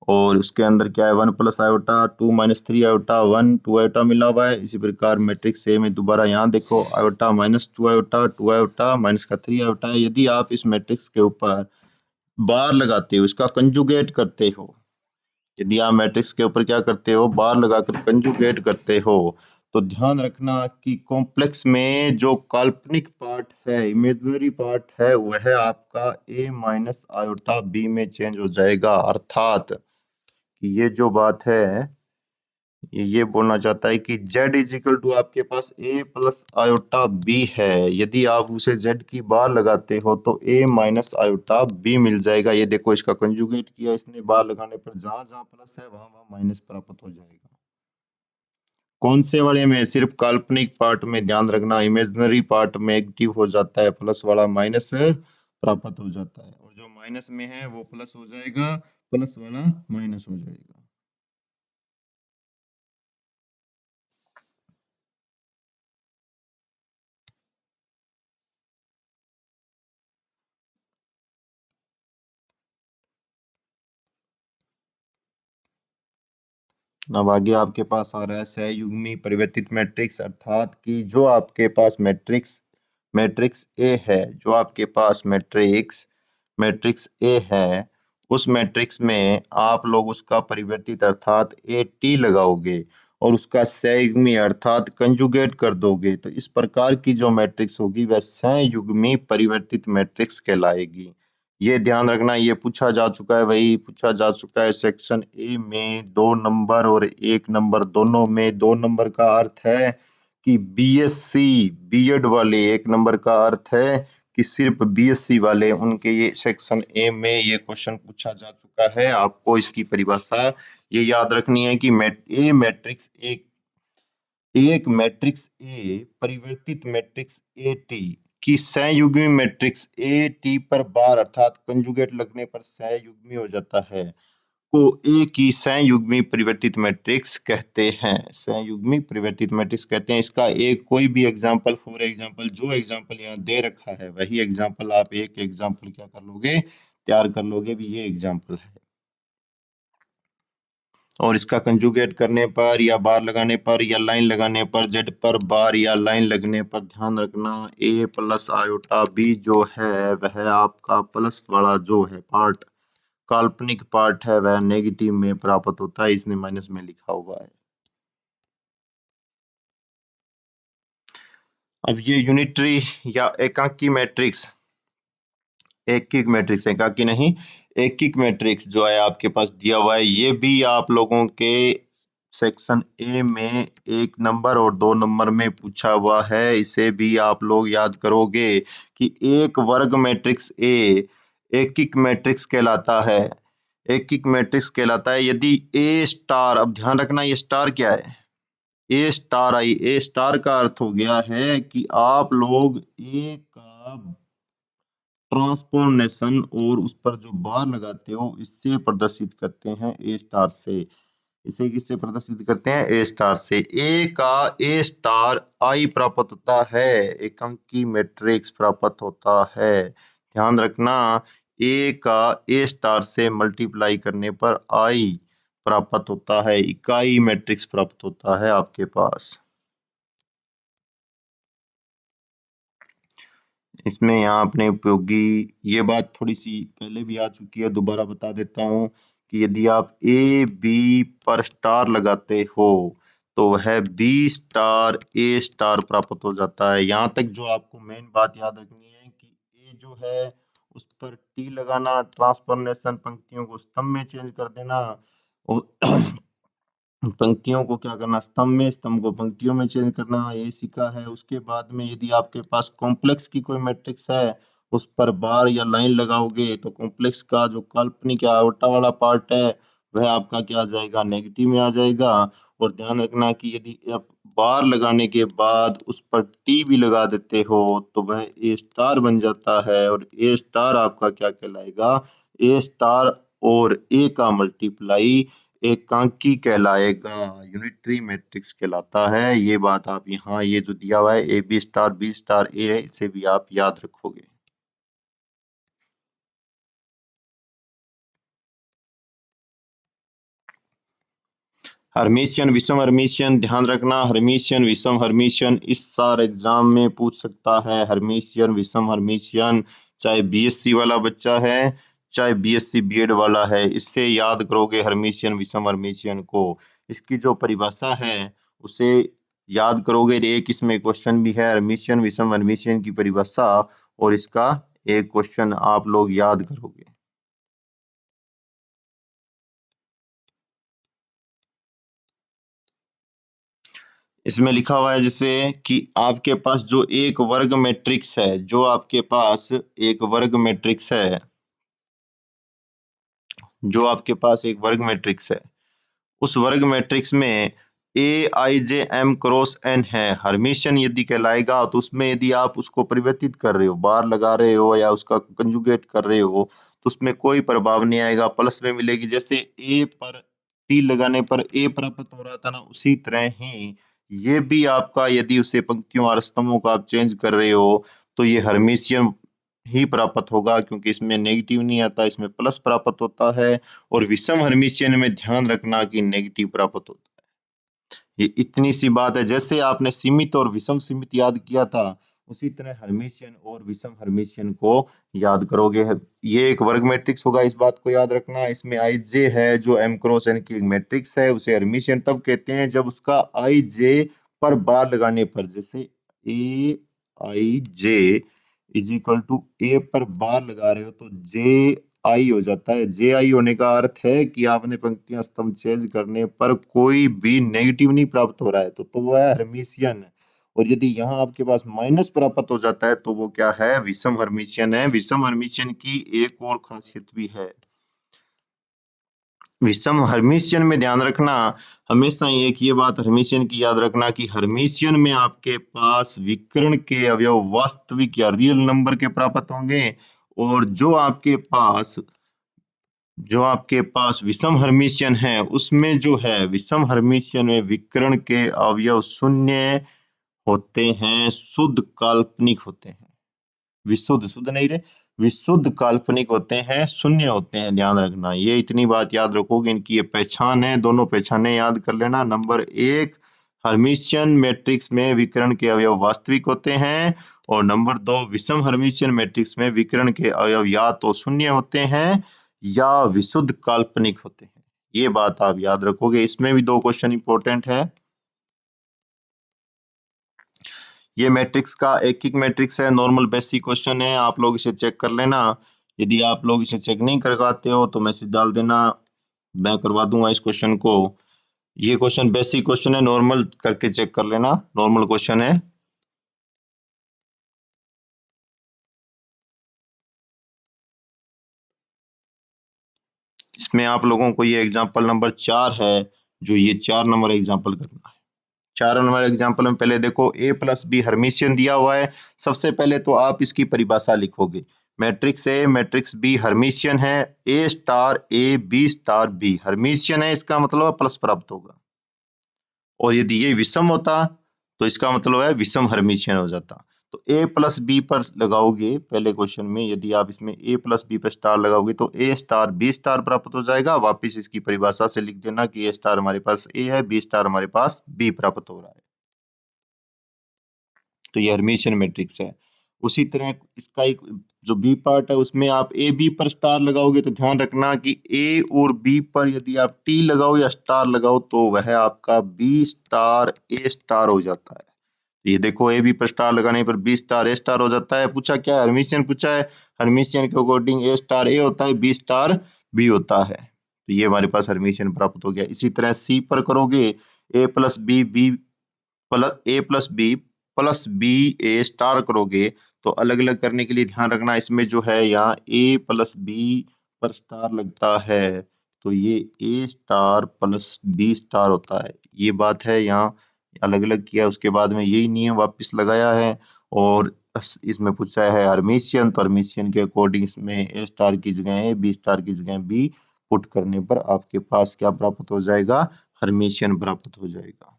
और उसके अंदर क्या है, 1 plus iota 2 minus 3 iota 1 2 iota मिला हुआ है। इसी प्रकार मैट्रिक्स ए में दोबारा यहाँ देखो iota minus 2 iota 2 iota minus का 3 आयोटा है। यदि आप इस मैट्रिक्स के ऊपर बार लगाते हो, इसका कंजुगेट करते हो, यदि आप मैट्रिक्स के ऊपर क्या करते हो, बार लगाकर कंजुगेट करते हो, तो ध्यान रखना कि कॉम्प्लेक्स में जो काल्पनिक पार्ट है, इमेजिनरी पार्ट है, वह आपका ए माइनस आयोटा बी में चेंज हो जाएगा। अर्थात कि ये जो बात है, ये बोलना चाहता है कि z इज इक्वल टू आपके पास a प्लस आयोटा b है। यदि आप उसे z की बार लगाते हो तो a माइनस आयोटा b मिल जाएगा। ये देखो इसका कंजुगेट किया इसने, बार लगाने पर जहां जहां प्लस है वहां वहां माइनस प्राप्त हो जाएगा। कौन से वाले में, सिर्फ काल्पनिक पार्ट में ध्यान रखना, इमेजिनरी पार्ट में एक्टिव हो जाता है प्लस वाला, माइनस प्राप्त हो जाता है, और जो माइनस में है वो प्लस हो जाएगा, प्लस वाला माइनस हो जाएगा। अब आगे आपके पास आ रहा है सहयुग्मी परिवर्तित मैट्रिक्स। अर्थात कि जो आपके पास मैट्रिक्स मैट्रिक्स ए है, जो आपके पास मैट्रिक्स मैट्रिक्स ए है, उस मैट्रिक्स में आप लोग उसका परिवर्तित अर्थात ए टी लगाओगे और उसका सहयुग्मी अर्थात कंजुगेट कर दोगे, तो इस प्रकार की जो मैट्रिक्स होगी वह सहयुग्मी परिवर्तित मैट्रिक्स कहलाएगी। ये ध्यान रखना, ये पूछा जा चुका है, वही पूछा जा चुका है सेक्शन ए में। 2 नंबर और 1 नंबर दोनों में, 2 नंबर का अर्थ है कि बीएससी बीएड वाले, 1 नंबर का अर्थ है कि सिर्फ बीएससी वाले, उनके ये सेक्शन ए में ये क्वेश्चन पूछा जा चुका है। आपको इसकी परिभाषा ये याद रखनी है कि एक मैट्रिक्स ए परिवर्तित मैट्रिक्स ए टी की सहयुग्मी मैट्रिक्स ए टी पर बार अर्थात कंजुगेट लगने पर सहयुग्मी हो जाता है, को ए की सहयुग्मी परिवर्तित मैट्रिक्स कहते हैं। सहयुग्मी परिवर्तित मैट्रिक्स कहते हैं। इसका एक कोई भी एग्जांपल, फॉर एग्जांपल जो एग्जांपल यहाँ दे रखा है वही एग्जांपल आप एक एग्जांपल क्या कर लोगे, तैयार कर लोगे भी, ये एग्जांपल है। और इसका कंजुगेट करने पर या बार लगाने पर या लाइन लगाने पर, जेड पर बार या लाइन लगने पर ध्यान रखना ए प्लस आयोटा बी जो है वह आपका प्लस वाला जो है पार्ट, काल्पनिक पार्ट है, वह नेगेटिव में प्राप्त होता है, इसने माइनस में लिखा हुआ है। अब ये यूनिटरी या एकांकी मैट्रिक्स, एकिक मैट्रिक्स, एकाकी नहीं, एकिक मैट्रिक्स जो है आपके पास दिया हुआ है, ये भी आप लोगों के सेक्शन ए में 1 नंबर और 2 नंबर में पूछा हुआ है। इसे भी आप लोग याद करोगे कि एक वर्ग मैट्रिक्स ए एकिक मैट्रिक्स कहलाता है। एकिक मैट्रिक्स कहलाता है यदि ए स्टार, अब ध्यान रखना ये स्टार क्या है, A star I, A star का अर्थ हो गया है कि आप लोग ए का ट्रांसफॉर्मेशन और उस पर जो बार लगाते हो इससे प्रदर्शित करते हैं ए स्टार से। इसे किससे प्रदर्शित करते हैं, ए स्टार से। ए का ए स्टार आई प्राप्त होता है, एकांकी मैट्रिक्स प्राप्त होता है। ध्यान रखना ए का ए स्टार से मल्टीप्लाई करने पर आई प्राप्त होता है, इकाई मैट्रिक्स प्राप्त होता है आपके पास। इसमें यहाँ अपने उपयोगी, ये बात थोड़ी सी पहले भी आ चुकी है, दोबारा बता देता हूँ कि यदि आप ए बी पर स्टार लगाते हो तो वह बी स्टार ए स्टार प्राप्त हो जाता है। यहाँ तक जो आपको मेन बात याद रखनी है कि ए जो है उस पर टी लगाना, ट्रांसफॉर्मेशन पंक्तियों को स्तंभ में चेंज कर देना, और पंक्तियों को क्या करना, स्तंभ में, स्तंभ को पंक्तियों में चेंज करना, ये सीखा है। उसके बाद में यदि आपके पास कॉम्प्लेक्स की कोई मैट्रिक्स है, उस पर बार या लाइन लगाओगे तो कॉम्प्लेक्स का जो काल्पनिक या आयोटा वाला पार्ट है वह आपका क्या आ जाएगा, नेगेटिव में आ जाएगा। और ध्यान रखना कि यदि आप बार लगाने के बाद उस पर टी भी लगा देते हो तो वह ए स्टार बन जाता है, और ए स्टार आपका क्या कहलाएगा, ए स्टार और ए का मल्टीप्लाई एकांकी कहलाएगा, यूनिटरी मैट्रिक्स कहलाता है। ये बात आप यहाँ ये जो दिया हुआ है A B star B star A है, इसे भी आप याद रखोगे। हर्मिशियन विषम हर्मिशियन, ध्यान रखना हर्मिशियन विषम हर्मिशियन इस सार एग्जाम में पूछ सकता है। हर्मिशियन विषम हर्मिशियन चाहे बीएससी वाला बच्चा है चाहे बीएससी बीएड वाला है, इससे याद करोगे हर्मिशियन विषम हर्मिशियन को। इसकी जो परिभाषा है उसे याद करोगे। एक इसमें क्वेश्चन भी है हर्मिशियन विषम हर्मिशियन की परिभाषा, और इसका एक क्वेश्चन आप लोग याद करोगे। इसमें लिखा हुआ है जैसे कि आपके पास जो एक वर्ग मैट्रिक्स है, जो आपके पास एक वर्ग मैट्रिक्स है, जो आपके पास एक वर्ग मैट्रिक्स है, उस वर्ग मैट्रिक्स में ए आई जे एम क्रॉस एन है, हर्मिशियन यदि कहलाएगा। तो उसमें यदि आप उसको परिवर्तित कर रहे हो, बार लगा रहे हो या उसका कंजुगेट कर रहे हो, तो उसमें कोई प्रभाव नहीं आएगा, प्लस में मिलेगी। जैसे ए पर टी लगाने पर ए प्राप्त हो रहा था ना, उसी तरह ही ये भी आपका यदि उसे पंक्तियों और स्तंभों का आप चेंज कर रहे हो तो ये हर्मिशियन ही प्राप्त होगा, क्योंकि इसमें नेगेटिव नहीं आता, इसमें प्लस प्राप्त होता है। और विषम हर्मिशियन में ध्यान रखना कि नेगेटिव प्राप्त होता है। ये इतनी सी बात है। जैसे आपने सीमित और विषम सीमित याद किया था, उसी तरह हर्मिशियन और विषम हर्मिशियन को याद करोगे। ये एक वर्ग मैट्रिक्स होगा, इस बात को याद रखना। इसमें आई जे है जो एम क्रॉस एन की एक मैट्रिक्स है, उसे हर्मिशियन तब कहते हैं जब उसका आई जे पर बार लगाने पर, जैसे ए आई जे इज इक्वल टू ए पर बार लगा रहे हो तो जे आई हो जाता है। जे आई होने का अर्थ है कि आपने पंक्तियां स्तंभ चेंज करने पर कोई भी नेगेटिव नहीं प्राप्त हो रहा है, तो वह है हर्मिशियन। और यदि यहाँ आपके पास माइनस प्राप्त हो जाता है तो वो क्या है, विषम हर्मिशियन है। विषम हर्मिशियन की एक और खासियत भी है। विषम हर्मिशियन में ध्यान रखना हमेशा एक ये बात हर्मिशियन की याद रखना कि हर्मिशियन में आपके पास विकर्ण के अवयव वास्तविक या रियल नंबर के प्राप्त होंगे, और जो आपके पास विषम हर्मिशियन है उसमें जो है विषम हर्मिशियन में विकर्ण के अवयव शून्य होते हैं, शुद्ध काल्पनिक होते हैं। विशुद्ध शुद्ध नहीं रे, विशुद्ध काल्पनिक होते हैं, शून्य होते हैं। ध्यान रखना, ये इतनी बात याद रखोगे, इनकी ये पहचान है, दोनों पहचाने याद कर लेना। नंबर एक, हर्मिशियन मैट्रिक्स में विकर्ण के अवयव वास्तविक होते हैं, और नंबर दो, विषम हर्मिशियन मैट्रिक्स में विकर्ण के अवयव या तो शून्य होते हैं या विशुद्ध काल्पनिक होते हैं। ये बात आप याद रखोगे। इसमें भी दो क्वेश्चन इंपॉर्टेंट है। ये मैट्रिक्स का एक ही मैट्रिक्स है, नॉर्मल बेसिक क्वेश्चन है, आप लोग इसे चेक कर लेना। यदि आप लोग इसे चेक नहीं करवाते हो तो मैसेज डाल देना, मैं करवा दूंगा इस क्वेश्चन को। ये क्वेश्चन बेसिक क्वेश्चन है, नॉर्मल करके चेक कर लेना, नॉर्मल क्वेश्चन है। इसमें आप लोगों को ये एग्जाम्पल नंबर 4 है, जो ये 4 नंबर एग्जाम्पल करना है। 4 नंबर एग्जाम्पल में पहले देखो ए प्लस बी हर्मिशियन दिया हुआ है। सबसे पहले तो आप इसकी परिभाषा लिखोगे। Matrix A matrix B Hermitian है, A star A B star B Hermitian है, इसका मतलब प्लस प्राप्त होगा। और यदि ये विषम होता तो इसका मतलब है विषम हर्मिशियन हो जाता। तो ए प्लस बी पर लगाओगे पहले क्वेश्चन में, यदि आप इसमें ए प्लस बी पर स्टार लगाओगे तो ए स्टार बी स्टार प्राप्त हो जाएगा। वापिस इसकी परिभाषा से लिख देना कि ए स्टार हमारे पास ए है, बी स्टार हमारे पास बी प्राप्त हो रहा है। तो ये हर्मिशियन मैट्रिक्स है। उसी तरह इसका एक जो बी पार्ट है उसमें आप ए बी पर स्टार लगाओगे तो ध्यान रखना कि ए और बी पर यदि आप टी लगाओ या स्टार लगाओ तो वह आपका बी स्टार ए स्टार हो जाता है। ये देखो ए बी पर स्टार लगाने पर बी स्टार ए स्टार हो जाता है। पूछा क्या है? हर्मिशियन पूछा है। हर्मिशियन के अकॉर्डिंग ए स्टार ए होता है, बी स्टार बी होता है। तो ये हमारे पास हर्मिशियन प्राप्त हो गया। इसी तरह सी पर करोगे ए प्लस बी बी प्लस ए प्लस बी ए स्टार करोगे तो अलग अलग करने के लिए ध्यान रखना इसमें जो है यहाँ ए प्लस बी पर स्टार लगता है तो ये ए स्टार प्लस बी स्टार होता है। ये बात है, यहाँ अलग अलग किया उसके बाद में यही नियम वापस लगाया है। और इसमें पूछा है हर्मिशियन, तो हर्मिशियन के अकॉर्डिंग इसमें ए स्टार की जगह ए, बी स्टार की जगह बी पुट करने पर आपके पास क्या प्राप्त हो जाएगा? हर्मिशियन प्राप्त हो जाएगा।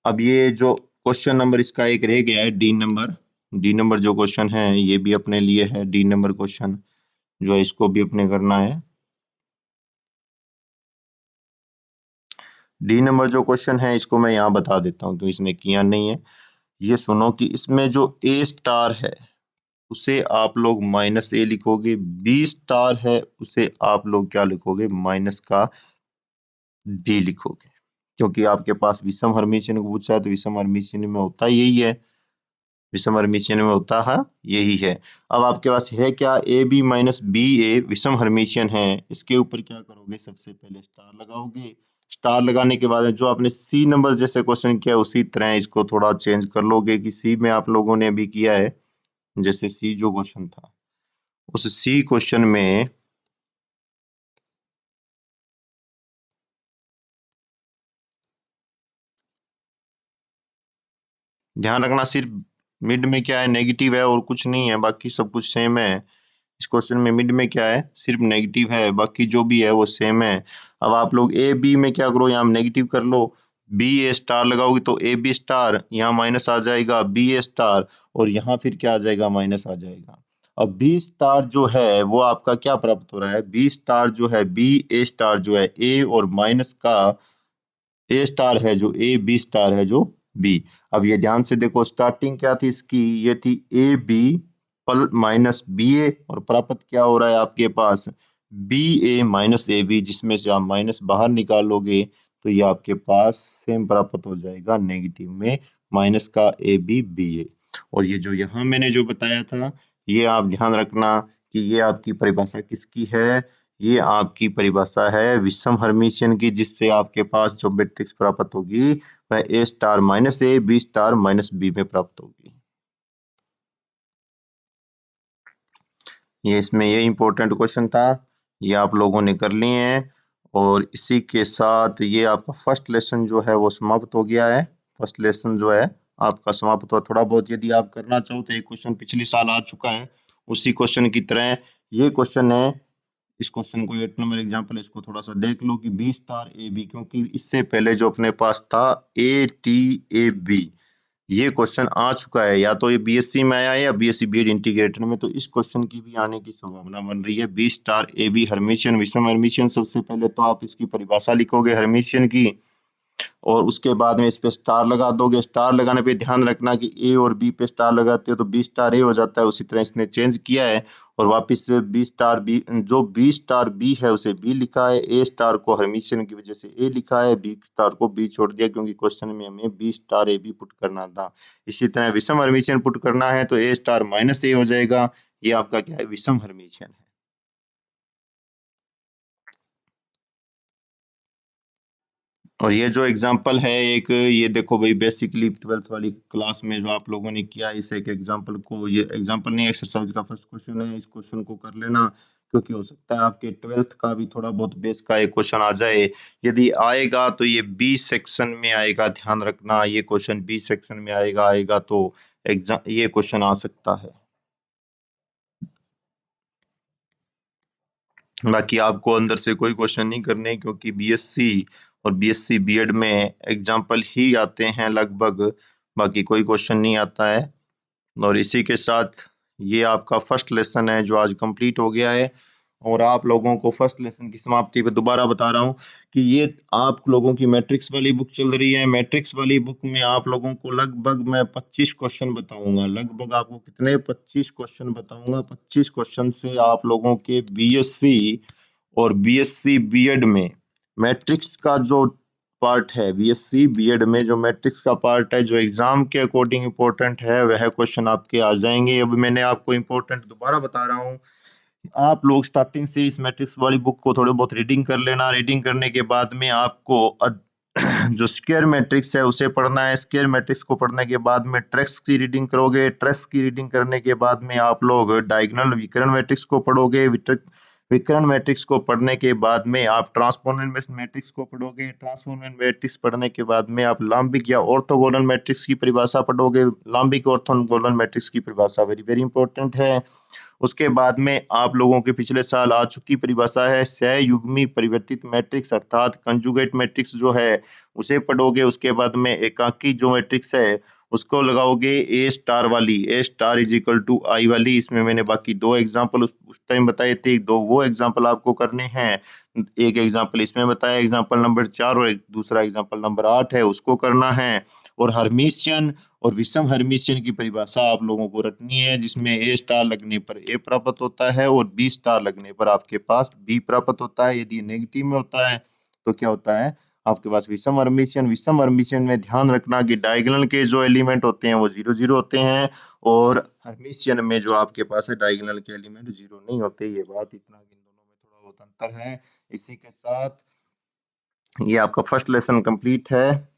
अब ये जो क्वेश्चन नंबर इसका एक रह गया है डी नंबर जो क्वेश्चन है ये भी अपने लिए है। डी नंबर क्वेश्चन जो है इसको भी अपने करना है। डी नंबर जो क्वेश्चन है इसको मैं यहाँ बता देता हूँ क्योंकि इसने किया नहीं है। ये सुनो कि इसमें जो ए स्टार है उसे आप लोग माइनस ए लिखोगे, बी स्टार है उसे आप लोग क्या लिखोगे? माइनस का डी लिखोगे, क्योंकि आपके पास विषम हर्मिशियन को पूछा है तो विषम हर्मिशियन में होता यही है। विषम हर्मिशियन में होता है यही है। अब आपके पास है क्या? ए बी माइनस बी ए विषम हर्मिशियन है। इसके ऊपर क्या करोगे? सबसे पहले स्टार लगाओगे। स्टार लगाने के बाद जो आपने सी नंबर जैसे क्वेश्चन किया उसी तरह इसको थोड़ा चेंज कर लोगे कि सी में आप लोगों ने भी किया है। जैसे सी जो क्वेश्चन था उस सी क्वेश्चन में ध्यान रखना सिर्फ मिड में क्या है? नेगेटिव है और कुछ नहीं है, बाकी सब कुछ सेम है। इस क्वेश्चन में मिड में क्या है? सिर्फ नेगेटिव है, बाकी जो भी है वो सेम है। अब आप लोग ए बी में क्या करो? यहाँ नेगेटिव कर लो। बी ए स्टार लगाओगे तो ए बी स्टार यहाँ माइनस आ जाएगा, बी ए स्टार और यहाँ फिर क्या आ जाएगा? माइनस आ जाएगा। अब बी स्टार जो है वो आपका क्या प्राप्त हो रहा है? बी स्टार जो है बी ए स्टार जो है ए और माइनस का ए स्टार है जो ए, बी स्टार है जो बी। अब ये ध्यान से देखो स्टार्टिंग क्या थी इसकी? ये थी ए बी पल माइनस बी ए और प्राप्त क्या हो रहा है आपके पास? B A minus A B, जिसमें से आप माइनस बाहर निकालोगे तो ये आपके पास सेम प्राप्त हो जाएगा नेगेटिव में माइनस का ए बी बी ए। और ये जो यहाँ मैंने जो बताया था ये आप ध्यान रखना कि ये आपकी परिभाषा किसकी है? ये आपकी परिभाषा है विषम हर्मिशियन की, जिससे आपके पास जो मैट्रिक्स प्राप्त होगी वह ए star minus A, B star minus B में प्राप्त होगी। ये इसमें ये इंपॉर्टेंट क्वेश्चन था, ये आप लोगों ने कर लिए हैं। और इसी के साथ ये आपका फर्स्ट लेसन जो है वो समाप्त हो गया है। फर्स्ट लेसन जो है आपका समाप्त हुआ। थोड़ा बहुत यदि आप करना चाहो तो एक क्वेश्चन पिछले साल आ चुका है उसी क्वेश्चन की तरह ये क्वेश्चन है। इस क्वेश्चन को 8 नंबर एग्जाम्पल इसको थोड़ा सा देख लो कि बी स्टार ए बी, क्योंकि इससे पहले जो अपने पास था ए टी ए बी ये क्वेश्चन आ चुका है, या तो ये बीएससी में आया है या बीएससी बीएड इंटीग्रेटेड में, तो इस क्वेश्चन की भी आने की संभावना बन रही है। B star A B hermitian विषम हर्मिशियन, सबसे पहले तो आप इसकी परिभाषा लिखोगे हर्मिशियन की और उसके बाद में इस पे स्टार लगा दोगे। स्टार लगाने पे ध्यान रखना कि ए और बी पे स्टार लगाते हो तो बी स्टार ए हो जाता है, उसी तरह इसने चेंज किया है और वापस से बी स्टार बी जो बी स्टार बी है उसे बी लिखा है, ए स्टार को हर्मिशियन की वजह से ए लिखा है, बी स्टार को बी छोड़ दिया क्योंकि क्वेश्चन में हमें B star A B put करना था। इसी तरह विषम हर्मिशियन पुट करना है तो ए स्टार माइनस ए हो जाएगा। ये आपका क्या है? विषम हर्मिशियन है। और ये जो एग्जाम्पल है एक, ये देखो भाई बेसिकली 12th वाली क्लास में जो आप लोगों ने किया इस एक एग्जाम्पल को, ये एग्जाम्पल नहीं एक्सरसाइज का फर्स्ट क्वेश्चन है, इस क्वेश्चन को कर लेना क्योंकि हो सकता है आपके 12th का भी थोड़ा बहुत बेस का एक क्वेश्चन आ जाए। यदि आएगा तो ये बी सेक्शन में आएगा, ध्यान रखना ये क्वेश्चन बी सेक्शन में आएगा तो एग्जाम ये क्वेश्चन आ सकता है। बाकी आपको अंदर से कोई क्वेश्चन नहीं करने क्योंकि बीएससी और बीएससी बीएड में एग्जाम्पल ही आते हैं लगभग, बाकी कोई क्वेश्चन नहीं आता है। और इसी के साथ ये आपका फर्स्ट लेसन है जो आज कंप्लीट हो गया है। और आप लोगों को फर्स्ट लेसन की समाप्ति पे दोबारा बता रहा हूँ कि ये आप लोगों की मैट्रिक्स वाली बुक चल रही है। मैट्रिक्स वाली बुक में आप लोगों को लगभग मैं 25 क्वेश्चन बताऊंगा। लगभग आपको कितने 25 क्वेश्चन बताऊंगा। 25 क्वेश्चन से आप लोगों के बीएससी और बीएससी बीएड में मैट्रिक्स का जो पार्ट है, बीएससी बीएड में जो मैट्रिक्स का पार्ट है, जो एग्जाम के अकॉर्डिंग इम्पोर्टेंट है, वह क्वेश्चन आपके आ जाएंगे। अभी मैंने आपको इम्पोर्टेंट दोबारा बता रहा हूँ। आप लोग स्टार्टिंग से इस मैट्रिक्स वाली बुक को थोड़े बहुत रीडिंग कर लेना। रीडिंग करने के बाद में आपको जो स्क्वायर मैट्रिक्स है उसे पढ़ना है। स्क्वायर मैट्रिक्स को पढ़ने के बाद में ट्रेस की रीडिंग करोगे। ट्रेस की रीडिंग करने के बाद में आप लोग डायगोनल विकर्ण मैट्रिक्स को पढ़ोगे। विकर्ण मैट्रिक्स को पढ़ने के बाद में आप ट्रांसपोनेंट मैट्रिक्स को पढ़ोगे। ट्रांसपोनेंट मैट्रिक्स पढ़ने के बाद में आप लाम्बिक या ऑर्थोगोनल मैट्रिक्स की परिभाषा पढ़ोगे। लाम्बिक ऑर्थोगोनल मैट्रिक्स की परिभाषा वेरी वेरी इंपॉर्टेंट है। उसके बाद में आप लोगों के पिछले साल आ चुकी परिभाषा है सहयुग्मी परिवर्तित मैट्रिक्स अर्थात कंजुगेट मैट्रिक्स जो है उसे पढ़ोगे। उसके बाद में एकाकी जो मैट्रिक्स है उसको लगाओगे ए स्टार वाली, ए स्टार इज इक्वल टू आई वाली। इसमें मैंने बाकी दो एग्जाम्पल उस टाइम बताए थे, दो वो एग्जाम्पल आपको करने हैं। एक एग्जाम्पल इसमें बताया एग्जाम्पल नंबर 4 और दूसरा एग्जाम्पल नंबर 8 है, उसको करना है। और हर्मिशियन और विषम हर्मिशियन की परिभाषा आप लोगों को रटनी है, जिसमें ए स्टार लगने पर ए प्राप्त होता है और बी स्टार लगने पर आपके पास बी प्राप्त होता है। यदि नेगेटिव में होता है तो क्या होता है आपके पास विषम हर्मिशियन। विषम हर्मिशियन में ध्यान रखना कि डायगोनल के जो एलिमेंट होते हैं वो 0 0 होते हैं और हर्मिशियन में जो आपके पास है डायगोनल के एलिमेंट 0 नहीं होते। ये बात इतना इन दोनों में थोड़ा बहुत अंतर है। इसी के साथ ये आपका फर्स्ट लेसन कंप्लीट है।